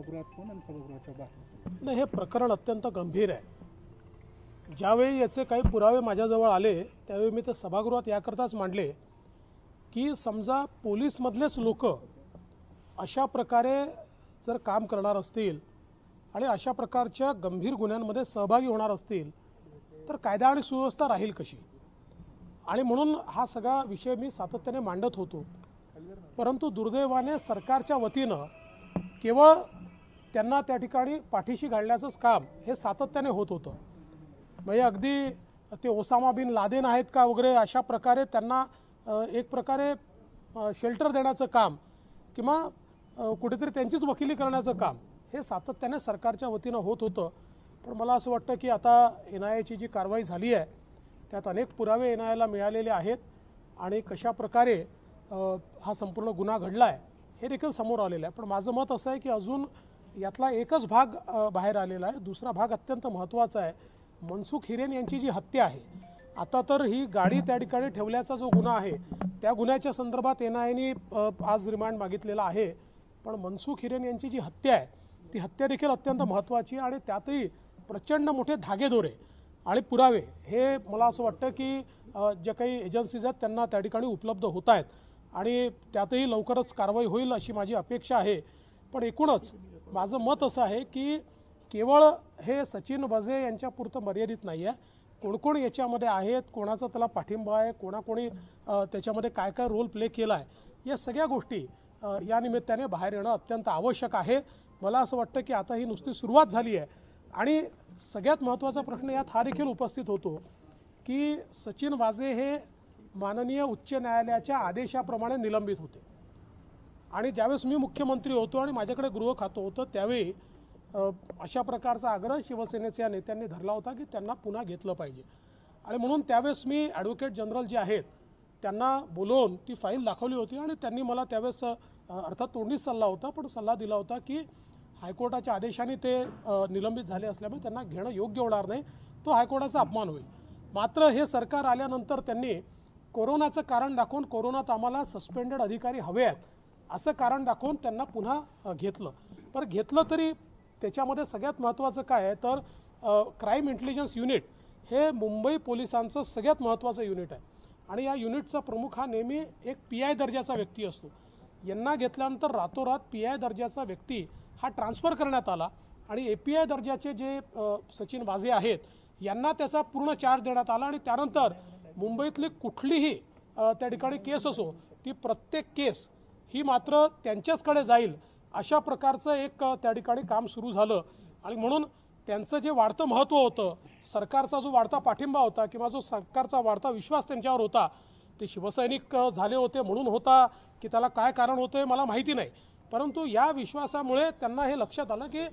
सभागृहात पण आणि सभागृहाच्या बाहेर. नाही, हे प्रकरण अत्यंत गंभीर आहे. ज्यावेळी याचे काही पुरावे माझ्याजवळ आले त्यावेळी मी ते सभागृहात याकरताच मांडले की समजा पोलीसमधलेच लोक अशा प्रकारे जर काम करणार असतील आणि अशा प्रकारच्या गंभीर गुन्ह्यांमध्ये सहभागी होणार असतील तर कायदा आणि सुव्यवस्था राहील कशी. आणि म्हणून हा सगळा विषय मी सातत्याने मांडत होतो. परंतु दुर्दैवाने सरकारच्या वतीनं केवळ त्यांना त्या ठिकाणी पाठीशी घालण्याचंच काम हे सातत्याने होत होतं. म्हणजे अगदी ते ओसामा बिन लादेन आहेत का वगैरे अशा प्रकारे त्यांना एक प्रकारे शेल्टर देण्याचं काम किंवा कुठेतरी त्यांचीच वकिली करण्याचं काम हे सातत्याने सरकारच्या वतीनं होत होतं. पण मला असं वाटतं की आता NIAची जी कारवाई झाली आहे त्यात अनेक पुरावे NIAला मिळालेले आहेत आणि कशा प्रकारे हा संपूर्ण गुन्हा घडला आहे हे देखील समोर आलेलं आहे. पण माझं मत असं आहे की अजून यातला एकच भाग बाहेर आलेला आहे. दुसरा भाग अत्यंत महत्त्वाचा आहे. मनसुख हिरेन यांची जी हत्या आहे, आता तर ही गाडी त्या ठिकाणी ठेवल्याचा जो गुन्हा आहे त्या गुन्ह्याच्या संदर्भात NIAने आज रिमांड मागितलेला आहे. पण मनसुख हिरेन यांची जी हत्या आहे ती हत्या देखील अत्यंत महत्त्वाची आणि त्यातही प्रचंड मोठे धागेदोरे आणि पुरावे हे मला असं वाटतं की जे काही एजन्सीज आहेत त्यांना त्या ठिकाणी उपलब्ध होत आहेत आणि त्यातही लवकरच कारवाई होईल अशी माझी अपेक्षा आहे. पण एकूणच माझं मत असं आहे की केवळ हे सचिन वाझे यांच्यापुरतं मर्यादित नाही आहे. कोण कोण याच्यामध्ये आहेत, कोणाचा त्याला पाठिंबा आहे, कोणाकोणी त्याच्यामध्ये काय काय रोल प्ले केला आहे, या सगळ्या गोष्टी या निमित्ताने बाहेर येणं अत्यंत आवश्यक आहे. मला असं वाटतं की आता ही नुसती सुरुवात झाली आहे आणि सगळ्यात महत्त्वाचा प्रश्न यात हा देखील उपस्थित होतो की सचिन वाझे हे माननीय उच्च न्यायालयाच्या आदेशाप्रमाणे निलंबित होते आणि ज्यावेळेस मी मुख्यमंत्री होतो आणि माझ्याकडे गृह खातं होतं त्यावेळी अशा प्रकारचा आग्रह शिवसेनेच्या नेत्यांनी धरला होता की त्यांना पुन्हा घेतलं पाहिजे. आणि म्हणून त्यावेळेस मी ॲडव्होकेट जनरल जे आहेत त्यांना बोलवून ती फाईल दाखवली होती आणि त्यांनी मला त्यावेळेस अर्थात तोंडीच सल्ला होता पण सल्ला दिला होता की हायकोर्टाच्या आदेशाने ते निलंबित झाले असल्यामुळे त्यांना घेणं योग्य होणार नाही, तो हायकोर्टाचा अपमान होईल. मात्र हे सरकार आल्यानंतर त्यांनी कोरोनाचं कारण दाखवून कोरोनात आम्हाला सस्पेंडेड अधिकारी हवे आहेत असं कारण दाखवून त्यांना पुन्हा घेतलं. पण घेतलं तरी त्याच्यामध्ये सगळ्यात महत्त्वाचं काय आहे तर क्राईम इंटेलिजन्स युनिट हे मुंबई पोलिसांचं सगळ्यात महत्त्वाचं युनिट आहे आणि या युनिटचा प्रमुख हा नेहमी एक PI दर्जाचा व्यक्ती असतो. यांना घेतल्यानंतर रातोरात PI दर्जाचा व्यक्ती हा ट्रान्सफर करण्यात आला आणि API दर्जाचे जे सचिन वाझे आहेत यांना त्याचा पूर्ण चार्ज देण्यात आला आणि त्यानंतर मुंबईतली कुठलीही त्या ठिकाणी केस असो ती प्रत्येक केस ही मात्र त्यांच्याचकडे जाईल अशा प्रकारचं एक त्या ठिकाणी काम सुरू झालं. आणि म्हणून त्यांचं जे वाढतं महत्त्व होतं, सरकारचा जो वाढता पाठिंबा होता किंवा जो सरकारचा वाढता विश्वास त्यांच्यावर होता, ते शिवसैनिक झाले होते म्हणून होता की त्याला काय कारण होतं मला माहिती नाही, परंतु या विश्वासामुळे त्यांना हे लक्षात आलं की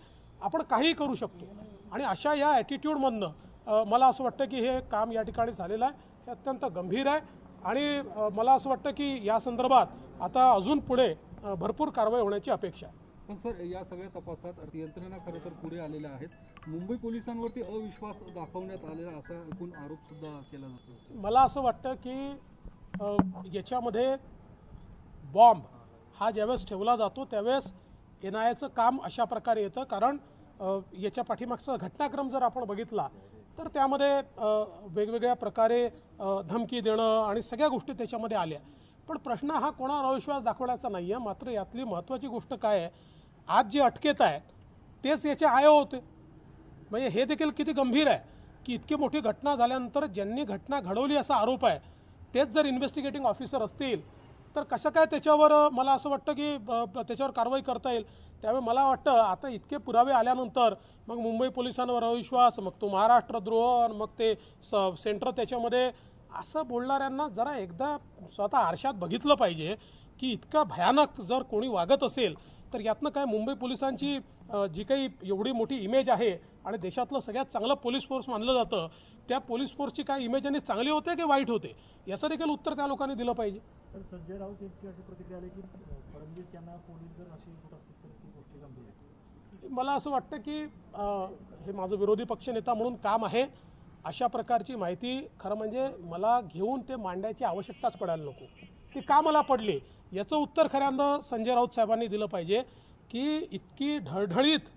आपण काहीही करू शकतो. आणि अशा या ॲटिट्यूडमधनं मला असं वाटतं की हे काम या ठिकाणी झालेलं आहे हे अत्यंत गंभीर आहे आणि मला असं वाटतं की या संदर्भात आता अजून पुढे भरपूर कारवाई होण्याची अपेक्षा आहे. पण सर, या सगळ्या तपासात यंत्रणा खरं तर पुढे आलेल्या आहेत. मुंबई पोलिसांवरती अविश्वास दाखवण्यात आलेला असा एकूण आरोप सुद्धा केला जातो. मला असं वाटतं की याच्यामध्ये बॉम्ब हा ज्यावेळेस ठेवला जातो त्यावेळेस NIAचं काम अशा प्रकारे येतं. कारण याच्या पाठीमागचा घटनाक्रम जर आपण बघितला तर त्यामध्ये वेगवेगळ्या प्रकारे धमकी देणं आणि सगळ्या गोष्टी त्याच्यामध्ये आल्या. पण प्रश्न हा कोणावर अविश्वास दाखवण्याचा नाही आहे. मात्र यातली महत्त्वाची गोष्ट काय आहे, आज जे अटकेत आहेत तेच याचे आय होते. म्हणजे हे देखील किती गंभीर आहे की इतकी मोठी घटना झाल्यानंतर ज्यांनी घटना घडवली असा आरोप आहे तेच जर इन्व्हेस्टिगेटिंग ऑफिसर असतील तर कसं काय त्याच्यावर मला असं वाटतं की त्याच्यावर कारवाई करता येईल. त्यामुळे मला वाटतं आता इतके पुरावे आल्यानंतर मग मुंबई पोलिसांवर अविश्वास, मग तो महाराष्ट्रद्रोह, मग ते सेंटर त्याच्यामध्ये, असं बोलणाऱ्यांना जरा एकदा स्वतः आरशात बघितलं पाहिजे की इतका भयानक जर कोणी वागत असेल तर यातनं काय मुंबई पोलिसांची जी काही एवढी मोठी इमेज आहे आणि देशातलं सगळ्यात चांगलं पोलीस फोर्स मानलं जातं त्या पोलीस फोर्सची काय इमेज आणि चांगली होते की वाईट होते याचं देखील उत्तर त्या लोकांनी दिलं पाहिजे. संजय राऊत यांची अशी प्रतिक्रिया आली की फडणवीस यांना पोलीस जर अशी होत असतील तर ती गोष्ट गंभीर आहे. मला असं वाटतं की हे माझं विरोधी पक्षनेता म्हणून काम आहे अशा प्रकारची माहिती खरं म्हणजे मला घेऊन ते मांडायची आवश्यकताच पडायला नको. ती का मला पडली याचं उत्तर खऱ्यांदा संजय राऊत साहेबांनी दिलं पाहिजे की इतकी ढळढळीत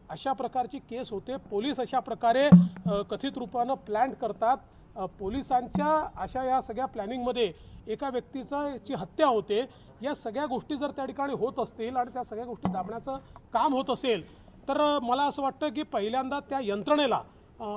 अशा प्रकारची केस होते, पोलीस अशा प्रकारे कथित रूपानं प्लॅन करतात, पोलिसांच्या अशा या सगळ्या प्लॅनिंगमध्ये एका व्यक्तीची हत्या होते. या सगळ्या गोष्टी जर त्या ठिकाणी होत असतील आणि त्या सगळ्या गोष्टी दाबण्याचं काम होत असेल तर मला असं वाटतं की पहिल्यांदा त्या यंत्रणेला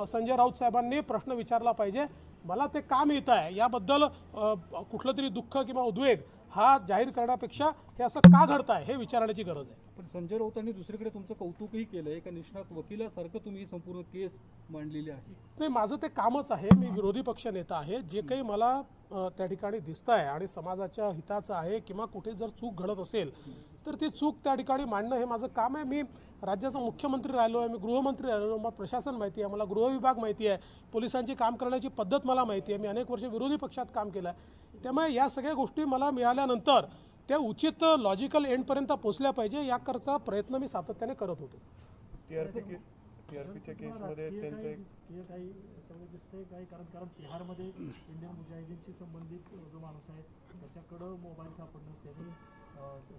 संजय राऊत साहेबांनी प्रश्न विचारला पाहिजे. मला ते काम येत आहे याबद्दल कुठलं तरी दुःख किंवा उद्वेग हा जाहीर करण्यापेक्षा हे असं का घडत आहे हे विचारण्याची गरज आहे. पण संजय राऊतांनी दुसरीकडे तुमचं कौतुकही केलं आहे, एका निष्णात वकिलासारखं तुम्ही ही संपूर्ण केस मांडलेली आहे. नाही, माझं ते कामच आहे. मी विरोधी पक्ष नेता आहे. जे काही मला त्या ठिकाणी दिसत आहे आणि समाजाच्या हिताचं आहे किंवा कुठे जर चूक घडत असेल तर ती चूक त्या ठिकाणी मांडणं हे माझं काम आहे. मी राज्याचा मुख्यमंत्री राहिलो आहे, मी गृहमंत्री राहिलो, मला प्रशासन माहिती आहे, मला गृह विभाग माहिती आहे, पोलिसांची काम करण्याची पद्धत मला माहिती आहे, मी अनेक वर्ष विरोधी पक्षात काम केलं आहे. त्यामुळे या सगळ्या गोष्टी मला मिळाल्यानंतर त्या उचित लॉजिकल एंडपर्यंत पोहोचल्या पाहिजे याकरता प्रयत्न मी सातत्याने करत होतो. टीआरपीच्या केसमध्ये त्यांचं काही याच्यामध्ये दिसतंय काही कारण बिहारमध्ये इंडियन मुजाहिदीनशी संबंधित जो माणूस आहे त्याच्याकडं मोबाईल सापडणं, त्यांनी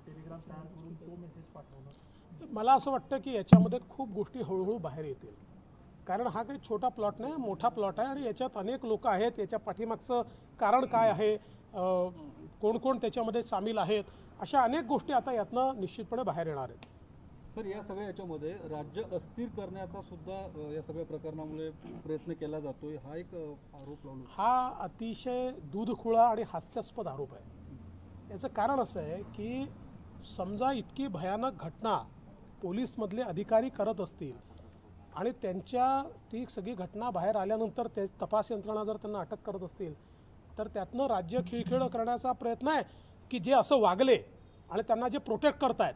टेलिग्राम तयार करून तो मेसेज पाठवणं. मला असं वाटतं की याच्यामध्ये खूप गोष्टी हळूहळू बाहेर येतील, कारण हा काही छोटा प्लॉट नाही, मोठा प्लॉट आहे आणि याच्यात अनेक लोक आहेत. याच्या पाठीमागचं कारण काय आहे, कोण कोण त्याच्यामध्ये सामील आहेत, अशा अनेक गोष्टी आता यातनं निश्चितपणे बाहेर येणार आहेत. सर, या सगळ्या याच्यामध्ये राज्य अस्थिर करण्याचा सुद्धा या सगळ्या प्रकरणामुळे प्रयत्न केला जातोय, हा एक आरोप लावला. हा अतिशय दूधखुळा आणि हास्यास्पद आरोप आहे. याचं कारण असं आहे की समजा इतकी भयानक घटना पोलीसमधले अधिकारी करत असतील आणि त्यांच्या ती सगळी घटना बाहेर आल्यानंतर ते तपास यंत्रणा जर त्यांना अटक करत असतील तर त्यातनं राज्य खिळखिळं करण्याचा प्रयत्न आहे की जे असं वागले आणि त्यांना जे प्रोटेक्ट करतायत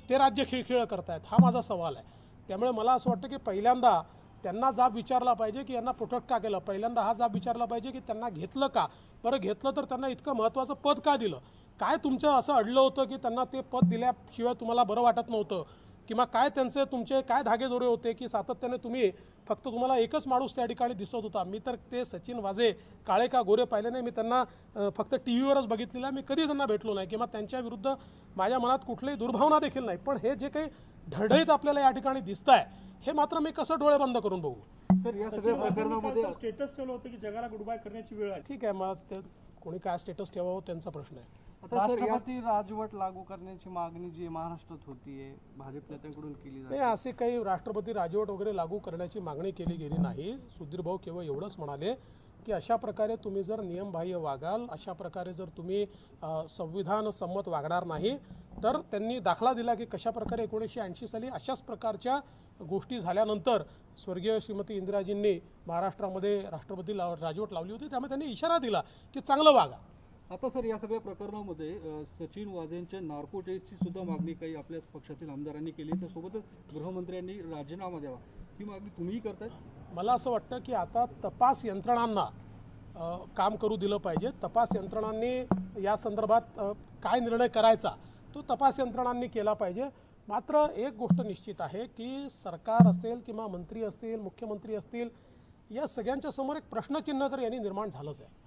ते राज्य खिळखिळं करतायत, हा माझा सवाल आहे. त्यामुळे मला असं वाटतं की पहिल्यांदा त्यांना जाब विचारला पाहिजे की यांना प्रोटेक्ट का केलं. पहिल्यांदा हा जाब विचारला पाहिजे की त्यांना घेतलं का, बरं घेतलं तर त्यांना इतकं महत्त्वाचं पद का दिलं, काय तुमचं असं अडलं होतं की त्यांना ते पद दिल्याशिवाय तुम्हाला बरं वाटत नव्हतं, किंवा काय त्यांचे तुमचे काय धागेदोरे होते की सातत्याने फक्त तुम्हाला एकच माणूस त्या ठिकाणी दिसत होता. मी तर ते सचिन वाझे काळे का गोरे पाहिले नाही, मी त्यांना फक्त टीव्हीवरच बघितलेलं आहे, मी कधी त्यांना भेटलो नाही किंवा त्यांच्या विरुद्ध माझ्या मनात कुठलीही दुर्भावना देखील नाही. पण हे जे काही ढळढळीत आपल्याला या ठिकाणी दिसत आहे हे मात्र मी कसं डोळे बंद करून बघू. सर, या सगळ्या प्रकरणामध्ये स्टेटस ठेवलं होतं की जगाला गुड बाय करण्याची वेळ आहे. ठीक आहे, मग ते कोणी काय स्टेटस ठेवावं त्यांचा प्रश्न आहे. आता सर, राष्ट्रपती राजवट लागू करण्याची मागणी जी महाराष्ट्रात होतीये भाजप नेत्यांकडून केली नाही, जाते. असे काही राष्ट्रपती राजवट वगैरे लागू करण्याची मागणी केली गेली नाही. सुधीर भाऊ केवळ एवढंच म्हणाले की अशा प्रकारे तुम्ही जर नियमबाह्य वागाल, अशा प्रकारे जर तुम्ही संविधान संमत वागणार नाही, तर त्यांनी दाखला दिला की कशा प्रकारे 1980 साली अशाच प्रकारच्या गोष्टी झाल्यानंतर स्वर्गीय श्रीमती इंदिराजींनी महाराष्ट्रामध्ये राष्ट्रपती राजवट लावली होती. त्यामुळे त्यांनी इशारा दिला की चांगलं वागा. आता सर, या सगळ्या प्रकरणामध्ये सचिन वाझेंच्या नार्को टेस्टची सुद्धा मागणी काही आपल्या पक्षातील आमदारांनी केली, त्यासोबतच गृहमंत्र्यांनी राजीनामा द्यावा, ही मागणी तुम्हीही करताय. मला असं वाटतं की आता तपास यंत्रणांना काम करू दिलं पाहिजे. तपास यंत्रणांनी या संदर्भात काय निर्णय करायचा तो तपास यंत्रणांनी केला पाहिजे. मात्र एक गोष्ट निश्चित आहे की सरकार असेल किंवा मंत्री असतील, मुख्यमंत्री असतील, या सगळ्यांच्या समोर एक प्रश्नचिन्ह तर यांनी निर्माण झालंच आहे.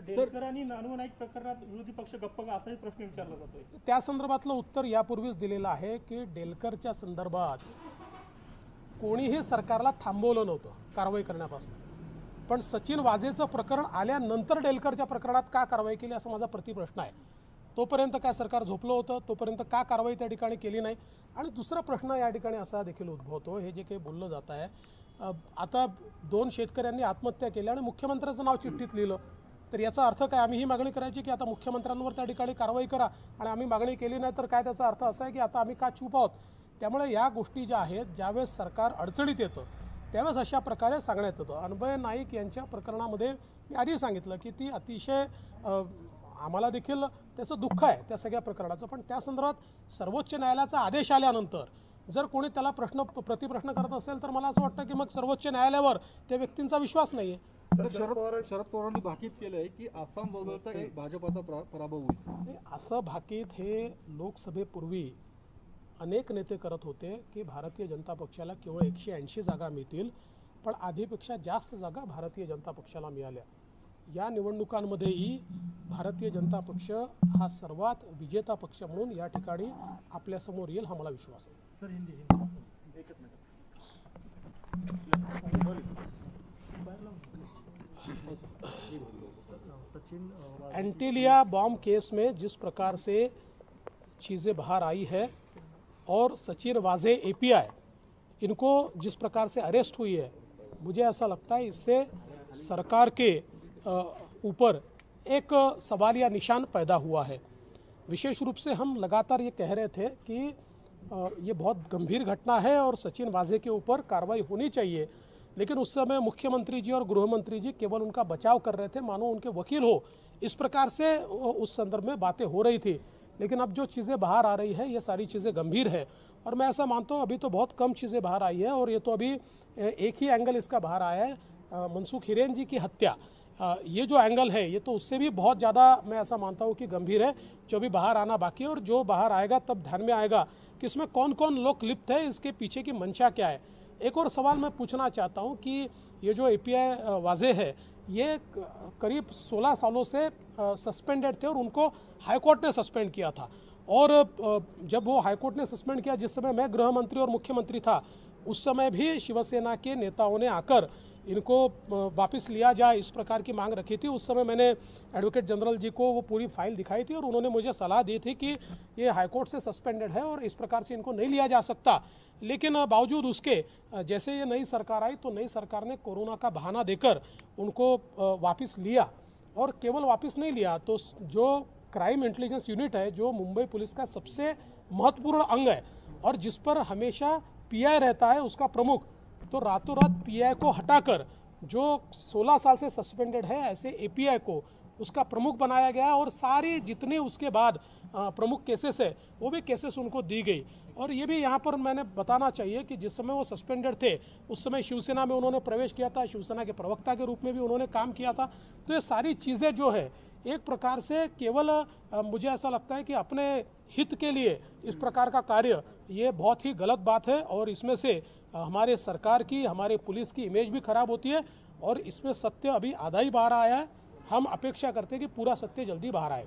डेलकर आणि नानू नाईक प्रकरणात विरोधी पक्ष गप्प का असाही प्रश्न विचारला जातोय. त्या संदर्भातलं उत्तर यापूर्वीच दिलेलं आहे की डेलकरच्या संदर्भात कोणीही सरकारला थांबवलं नव्हतं कारवाई करण्यापासून, पण सचिन वाझेचं प्रकरण आल्यानंतर डेलकरच्या प्रकरणात का कारवाई केली असा माझा प्रतिप्रश्न आहे. तोपर्यंत काय सरकार झोपलं होतं, तोपर्यंत का कारवाई त्या ठिकाणी केली नाही. आणि दुसरा प्रश्न या ठिकाणी असा देखील उद्भवतो, हे जे काही बोललं जात आहे, आता 2 शेतकऱ्यांनी आत्महत्या केली आणि मुख्यमंत्र्याचं नाव चिठ्ठीत लिहिलं, तर याचा अर्थ काय, आम्ही ही मागणी करायची की आता मुख्यमंत्र्यांवर त्या ठिकाणी कारवाई करा, आणि आम्ही मागणी केली नाही तर काय त्याचा अर्थ असा आहे की आता आम्ही का चूप आहोत. त्यामुळे या गोष्टी ज्या आहेत, ज्यावेळेस सरकार अडचणीत येतं त्यावेळेस अशा प्रकारे सांगण्यात येतं. अन्वय नाईक यांच्या प्रकरणामध्ये मी आधी सांगितलं की ती अतिशय आम्हाला देखील त्याचं दुःख आहे त्या सगळ्या प्रकरणाचं, पण त्या संदर्भात सर्वोच्च न्यायालयाचा आदेश आल्यानंतर जर कोणी त्याला प्रतिप्रश्न करत असेल तर मला असं वाटतं की मग सर्वोच्च न्यायालयावर त्या व्यक्तींचा विश्वास नाही आहे. शरद पवारांनी भाकीत केलंय की आसाम वगळता भाजपाचा पराभव होईल. असं भाकीत हे लोकसभेपूर्वी अनेक नेते करत होते की भारतीय जनता पक्षाला केवळ 180 जागा मिळतील, पण आधीपेक्षा जास्त जागा भारतीय जनता पक्षाला मिळाल्या. या निवडणुकांमध्येही भारतीय जनता पक्ष हा सर्वात विजेता पक्ष म्हणून या ठिकाणी आपल्यासमोर येईल, हा मला विश्वास आहे. सर हिंदी एकच मिनिट सचिन एंटीलिया बॉम्ब केस में जिस प्रकार से चीज़ें बाहर आई है और सचिन वाजे एपीआई इनको जिस प्रकार से अरेस्ट हुई है, मुझे ऐसा लगता है इससे सरकार के ऊपर एक सवालिया निशान पैदा हुआ है। विशेष रूप से हम लगातार ये कह रहे थे कि ये बहुत गंभीर घटना है और सचिन वाजे के ऊपर कार्रवाई होनी चाहिए, लेकिन उस समय मुख्यमंत्री जी और गृह मंत्री जी केवल उनका बचाव कर रहे थे, मानो उनके वकील हो, इस प्रकार से उस संदर्भ में बातें हो रही थी। लेकिन अब जो चीज़ें बाहर आ रही है ये सारी चीज़ें गंभीर है और मैं ऐसा मानता हूँ अभी तो बहुत कम चीज़ें बाहर आई है और ये तो अभी एक ही एंगल इसका बाहर आया है, मनसुख हिरेन जी की हत्या। ये जो एंगल है ये तो उससे भी बहुत ज़्यादा मैं ऐसा मानता हूँ कि गंभीर है, जो भी बाहर आना बाकी है और जो बाहर आएगा तब ध्यान में आएगा कि इसमें कौन कौन लोग लिप्त है, इसके पीछे की मंशा क्या है। एक और सवाल मैं पूछना चाहता हूँ कि ये जो एपीआई वाजे है ये करीब 16 सालों से सस्पेंडेड थे और उनको हाईकोर्ट ने सस्पेंड किया था और जब वो हाईकोर्ट ने सस्पेंड किया, जिस समय मैं गृह मंत्री और मुख्यमंत्री था, उस समय भी शिवसेना के नेताओं ने आकर इनको वापस लिया जाए इस प्रकार की मांग रखी थी। उस समय मैंने एडवोकेट जनरल जी को वो पूरी फाइल दिखाई थी और उन्होंने मुझे सलाह दी थी कि ये हाईकोर्ट से सस्पेंडेड है और इस प्रकार से इनको नहीं लिया जा सकता। लेकिन बावजूद उसके जैसे ये नई सरकार आई तो नई सरकार ने कोरोना का बहाना देकर उनको वापस लिया और केवल वापस नहीं लिया तो जो क्राइम इंटेलिजेंस यूनिट है, जो मुंबई पुलिस का सबसे महत्वपूर्ण अंग है और जिस पर हमेशा पीआई रहता है उसका प्रमुख, तो रातों रात पीआई को हटाकर जो 16 साल से सस्पेंडेड है ऐसे एपीआई को उसका प्रमुख बनाया गया और सारी जितने उसके बाद प्रमुख केसेस है वो भी केसेस उनको दी गई। और ये भी यहाँ पर मैंने बताना चाहिए कि जिस समय वो सस्पेंडेड थे उस समय शिवसेना में उन्होंने प्रवेश किया था, शिवसेना के प्रवक्ता के रूप में भी उन्होंने काम किया था। तो ये सारी चीज़ें जो है एक प्रकार से केवल मुझे ऐसा लगता है कि अपने हित के लिए इस प्रकार का कार्य ये बहुत ही गलत बात है और इसमें से हमारे सरकार की, हमारे पुलिस की इमेज भी खराब होती है और इसमें सत्य अभी आधा ही बाहर आया है। हम अपेक्षा करते हैं कि पूरा सत्य जल्दी बाहर आए।